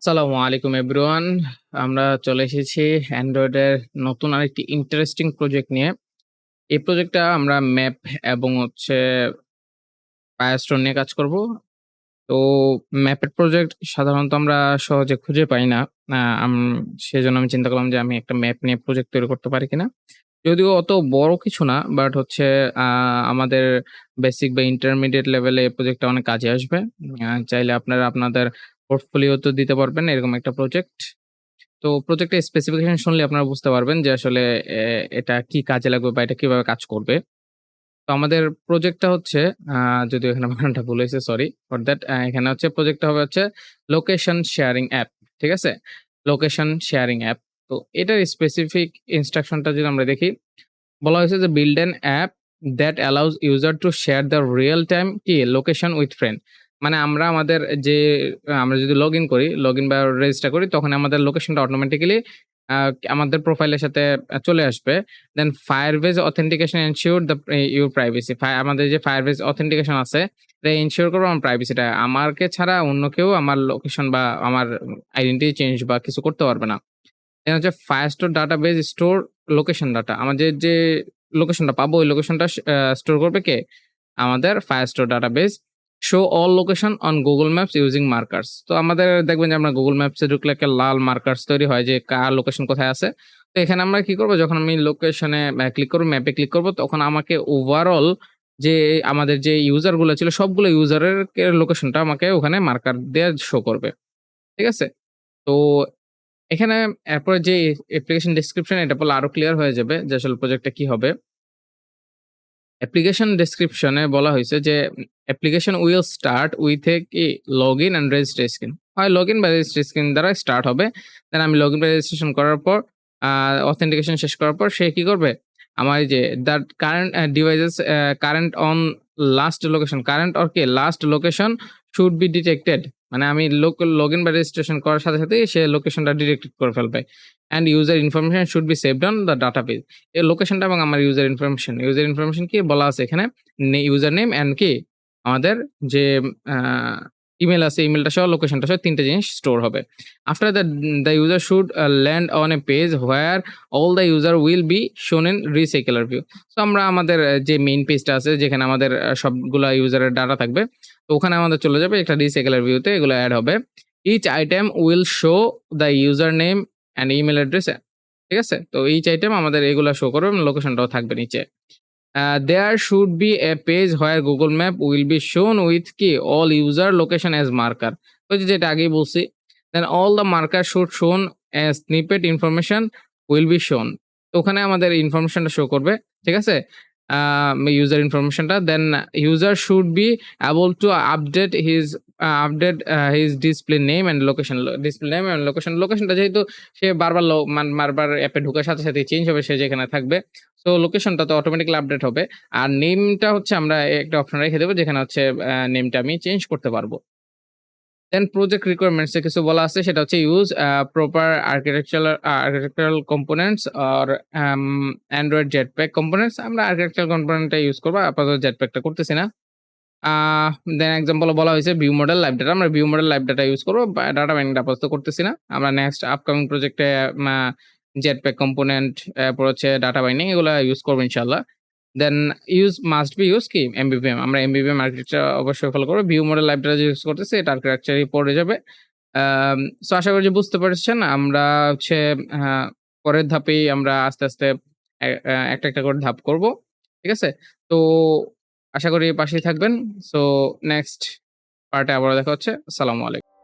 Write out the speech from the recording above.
আসসালামু আলাইকুম এভরিওয়ান। আমরা চলে এসেছি অ্যান্ড্রয়েডের নতুন আরেকটি ইন্টারেস্টিং প্রজেক্ট নিয়ে। এই প্রজেক্টটা আমরা ম্যাপ এবং ফায়ারস্টোর নিয়ে কাজ করব। তো ম্যাপের প্রজেক্ট সাধারণত আমরা সহজে খুঁজে পাই না। আ আম সেজন্য আমি চিন্তা করলাম যে আমি একটা ম্যাপ নিয়ে প্রজেক্ট তৈরি করতে পারি কিনা। যদিও অত বড় কিছু না, বাট হচ্ছে আ আমাদের বেসিক বা ইন্টারমিডিয়েট লেভেলে এই প্রজেক্টটা অনেক কাজে আসবে। চাইলে আপনারা আপনাদের পোর্টফোলিওতে দিতে পারবেন এরকম একটা প্রজেক্ট। তো প্রজেক্টের স্পেসিফিকেশন শুনলে আপনারা বুঝতে পারবেন যে আসলে এটা কি কাজে লাগবে বা এটা কিভাবে কাজ করবে। তো আমাদের প্রজেক্টটা হচ্ছে আ যদিও এখানে বানানটা ভুল হইছে, সরি ফর দ্যাট। এখানে হচ্ছে প্রজেক্টটা হবে হচ্ছে লোকেশন শেয়ারিং অ্যাপ। ঠিক আছে? Location sharing app. তো এটার স্পেসিফিক ইনস্ট্রাকশনটা যদি আমরা দেখি, বলা হয়েছে যে build an app that allows user to share the Real time location with friend. মানে আমরা আমাদের যে আমরা যদি লগইন বা রেজিস্টার করি তখন আমাদের লোকেশনটা অটোমেটিক্যালি আ আমাদের প্রোফাইলের সাথে চলে আসবে। দেন Firebase Authentication ensure the your privacy। আমাদের যে Firebase Authentication আছে এটা এনশিওর করবে আমার প্রাইভেসিটা। আমাকে ছাড়া অন্য কেউ আমার লোকেশন বা আমার আইডেন্টিটি চেঞ্জ বা কিছু করতে পারবে না। এটা হচ্ছে Firestore Database store location data. আমাদের যে লোকেশনটা পাবো ওই লোকেশনটা স্টোর করবে কে? আমাদের Firestore Database। Show all location on Google Maps using markers. তো আমাদের দেখবেন যে আমরা Google Maps এ ঢুকলে একটা লাল মার্কার্স তৈরি হয় যে কার লোকেশন কোথায় আছে। তো এখানে আমরা কি করব, যখন আমি লোকেশনে ক্লিক করব, ম্যাপে ক্লিক করব, তখন আমাকে ওভারঅল যে আমাদের যে ইউজার গুলো ছিল সবগুলো ইউজারের লোকেশনটা আমাকে ওখানে মার্কার দিয়ে শো করবে। ঠিক আছে? তো এখানে এরপরে যে অ্যাপ্লিকেশন ডেসক্রিপশন এটা পড়লে আরো ক্লিয়ার হয়ে যাবে যে আসলে প্রজেক্টটা কি হবে। অ্যাপ্লিকেশন ডেসক্রিপশনে বলা হয়েছে যে application will start with login and register screen. হয় লগইন বা রেজিস্টার স্ক্রিন দ্বারা স্টার্ট হবে। দেন আমি লগইন বা রেজিস্ট্রেশন করার পর অথেন্টিকেশন শেষ করার পর সে কি করবে? আমার এই যে that current devices current on last location, current or last location should be detected. মানে আমি লগইন বা রেজিস্ট্রেশন করার সাথে সাথেই সে লোকেশনটা ডিটেক্ট করে ফেলবে। And user information should be saved on the database. এই লোকেশনটা এবং আমার ইউজার ইনফরমেশন কি বলা আছে এখানে, ইউজার নেম অ্যান্ড আমাদের যে আ ইমেইল আছে, ইমেইলটা সহ লোকেশনটা সহ ৩ টে জিনিস স্টোর হবে। After that the user should land on a page where all the user will be shown in recycler view. So আমরা আমাদের যে মেইন পেজটা আছে যেখানে আমাদের সবগুলা ইউজারের ডাটা থাকবে। তো ওখানে আমাদের চলে যাবে একটা রিসাইকেলার ভিউতে, এগুলো এড হবে। Each item will show the user name and email address. ঠিক আছে? তো ইচ আইটেম আমাদের এগুলা শো করবে এবং লোকেশনটাও থাকবে নিচে। There should be a page where Google Map will be shown with all user location as marker। ওই যে যেটা আগেই বলছি। Then all the marker should shown as snippet information will be shown। তো ওখানে আমাদের ইনফরমেশনটা শো করবে। ঠিক আছে? ইউজার ইনফরমেশনটা। Then user should be able to update his display name and location। Display name এবং লোকেশনটা যেহেতু সে বারবার অ্যাপে ঢোকার সাথে সাথেই চেঞ্জ হবে, সে যেখানে থাকবে। তো লোকেশনটা তো অটোমেটিক্যালি আপডেট হবে। আর নেমটা হচ্ছে আমরা একটা অপশন রেখে দেব যেখানে হচ্ছে নেমটা আমি চেঞ্জ করতে পারবো। দেন প্রজেক্ট রিকোয়ারমেন্টস এ কিছু বলা আছে, সেটা হচ্ছে use proper architectural components or Android Jetpack Components। আমরা আর্কিটেকচারাল কম্পোনেন্টটা ইউজ করব। আপাতত Jetpackটা করতেছি না। আ দেন এক্সাম্পল বলা হয়েছে ভিউ মডেল লাইভ ডাটা। আমরা view model live data use করব। ডাটা মাইনিংটা আপাতত করতেছি না। আমরা নেক্সট আপকামিং প্রজেক্টে মা জেটপ্যাক কম্পোনেন্ট, এরপর হচ্ছে ডাটা বাইন্ডিং, এগুলা ইউজ করব ইনশাআল্লাহ। দেন মাস্ট বি ইউজ MVVM। আমরা MVVM আর্কিটেকচার অবশ্যই ফলো করব। ভিউ মডেল লাইভ ডাটা যে ইউজ করতেছি এটা আর্কিটেকচারই পড়ে যাবে। সো আশা করি যে বুঝতে পেরেছেন। আমরা হচ্ছে আ পরের ধাপেই আমরা আস্তে, আস্তে একটা করে ধাপ করব। ঠিক আছে? তো আশা করি পাশেই থাকবেন। সো নেক্সট পার্টে আবারও দেখা হচ্ছে। আসসালামু আলাইকুম।